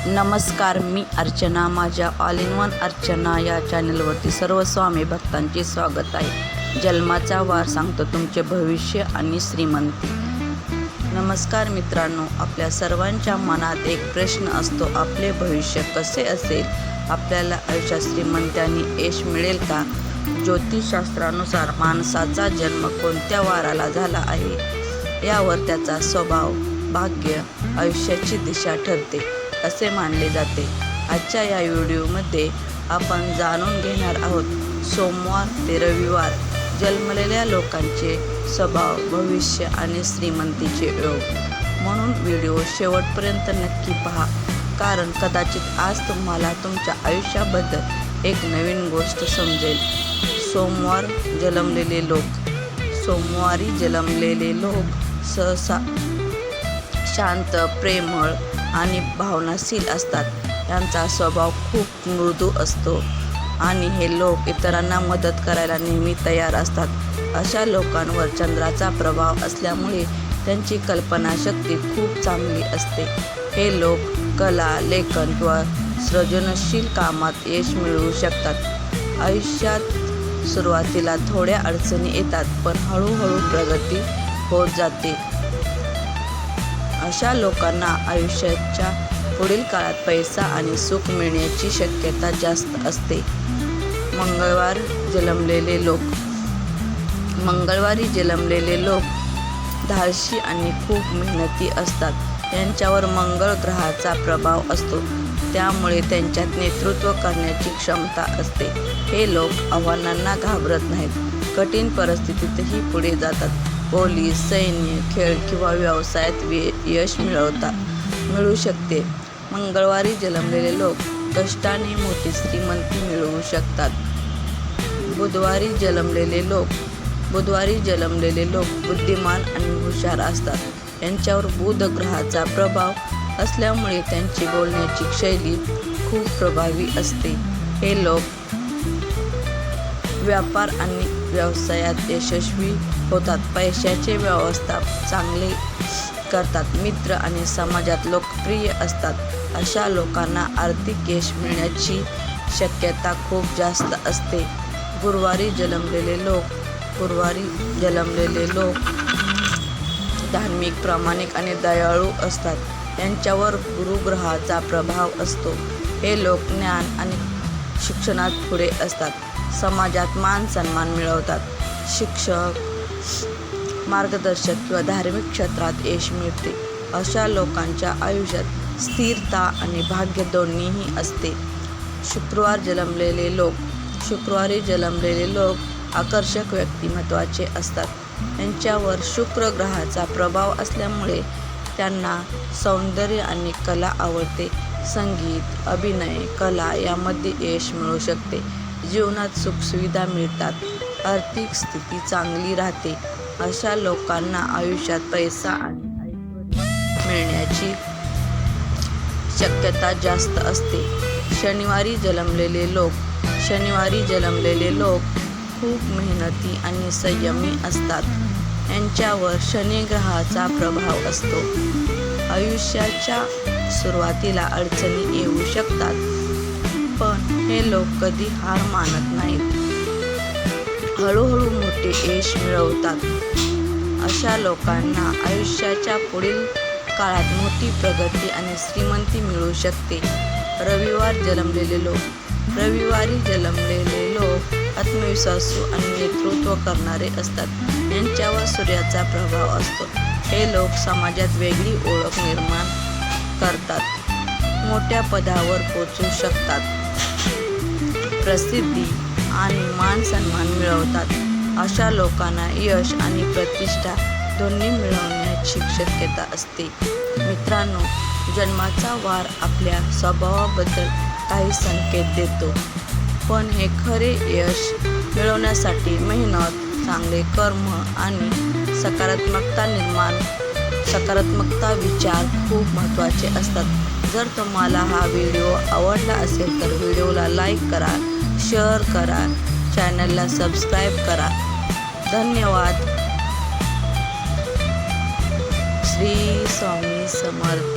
नमस्कार, मी अर्चना. माझ्या all in one Archana या चॅनलवरती सर्व स्वामी भक्तांचे स्वागत आहे. जन्माचा वार सांगतो तुमचे भविष्य आणि श्रीमंती. नमस्कार मित्रांनो, आपल्या सर्वांच्या मनात एक प्रश्न असतो, आपले भविष्य कसे असेल? आपल्याला आयुष्यात श्रीमंती आणि यश मिळेल का? ज्योतिषशास्त्रानुसार माणसाचा जन्म कोणत्या वाराला झाला आहे यावर त्याचा स्वभाव, भाग्य, आयुष्याची दिशा ठरते असे मानले जाते. आजच्या या व्हिडिओमध्ये आपण जाणून घेणार आहोत सोमवार ते रविवार जन्मलेल्या लोकांचे स्वभाव, भविष्य आणि श्रीमंतीचे योग. म्हणून व्हिडिओ शेवटपर्यंत नक्की पहा, कारण कदाचित आज तुम्हाला तुमच्या आयुष्याबद्दल एक नवीन गोष्ट समजेल. सोमवारी जन्मलेले लोक सहसा शांत, प्रेमळ आणि भावनाशील असतात. यांचा स्वभाव खूप मृदू असतो आणि हे लोक इतरांना मदत करायला नेहमी तयार असतात. अशा लोकांवर चंद्राचा प्रभाव असल्यामुळे त्यांची कल्पनाशक्ती खूप चांगली असते. हे लोक कला, लेखन किंवा सृजनशील कामात यश मिळवू शकतात. आयुष्यात सुरुवातीला थोड्या अडचणी येतात, पण हळूहळू प्रगती होत जाते. अशा लोकांना आयुष्याच्या पुढील काळात पैसा आणि सुख मिळण्याची शक्यता जास्त असते. मंगळवारी जन्मलेले लोक धाडसी आणि खूप मेहनती असतात. यांच्यावर मंगळ ग्रहाचा प्रभाव असतो, त्यामुळे त्यांच्यात नेतृत्व करण्याची क्षमता असते. हे लोक आव्हानांना घाबरत नाहीत, कठीण परिस्थितीतही पुढे जातात. पोलीस, सैन्य, खेळ किंवा व्यवसायात यश मिळू शकते. मंगळवारी जन्मलेले लोक कष्टाने मोठी श्रीमंती मिळवू शकतात. बुधवारी जन्मलेले लोक बुद्धिमान आणि हुशार असतात. यांच्यावर बुध ग्रहाचा प्रभाव असल्यामुळे त्यांची बोलण्याची शैली खूप प्रभावी असते. हे लोक व्यापार आणि व्यवसायात यशस्वी होतात. पैशाचे व्यवस्थापन चांगले करतात. मित्र आणि समाजात लोकप्रिय असतात. अशा लोकांना आर्थिक यश मिळण्याची शक्यता खूप जास्त असते. गुरुवारी जन्मलेले लोक धार्मिक, प्रामाणिक आणि दयाळू असतात. यांच्यावर गुरुग्रहाचा प्रभाव असतो. हे लोक ज्ञान आणि शिक्षणात पुढे असतात. समाजात मान सन्मान मिळवतात. शिक्षक, मार्गदर्शक किंवा धार्मिक क्षेत्रात यश मिळते. अशा लोकांच्या आयुष्यात स्थिरता आणि भाग्य दोन्हीही असते. शुक्रवारी जन्मलेले लोक आकर्षक व्यक्तिमत्वाचे असतात. यांच्यावर शुक्र ग्रहाचा प्रभाव असल्यामुळे त्यांना सौंदर्य आणि कला आवडते. संगीत, अभिनय, कला यामध्ये यश मिळू शकते. जीवनात सुखसुविधा मिळतात. आर्थिक स्थिती चांगली राहते. अशा लोकांना आयुष्यात पैसा आणि ऐश्वर्य मिळण्याची शक्यता जास्त असते. शनिवारी जन्मलेले लोक खूप मेहनती आणि संयमी असतात. यांच्यावर शनी ग्रहाचा प्रभाव असतो. आयुष्याच्या सुरुवातीला अडचणी येऊ शकतात, पण हे लोक कधी हार मानत नाहीत. हळूहळू मोठे यश मिळवतात. अशा लोकांना आयुष्याच्या पुढील काळात मोठी प्रगती आणि श्रीमंती मिळू शकते. रविवारी जन्मलेले लोक आत्मविश्वासू आणि नेतृत्व करणारे असतात. यांच्यावर सूर्याचा प्रभाव असतो. हे लोक समाजात वेगळी ओळख निर्माण करतात. मोठ्या पदावर पोहोचू शकतात. प्रसिद्धी आणि मान सन्मान मिळवतात. अशा लोकांना यश आणि प्रतिष्ठा दोन्ही मिळवण्याची शक्यता असते. मित्रांनो, जन्माचा वार आपल्या स्वभावाबद्दल काही संकेत देतो, पण हे खरे यश मिळवण्यासाठी मेहनत, चांगले कर्म आणि सकारात्मकता विचार खूप महत्त्वाचे असतात. जर तुम्हाला हा व्हिडिओ आवडला असेल तर व्हिडिओला लाईक करा, शेअर करा, चॅनलला सबस्क्राईब करा. धन्यवाद. श्री स्वामी समर्थ.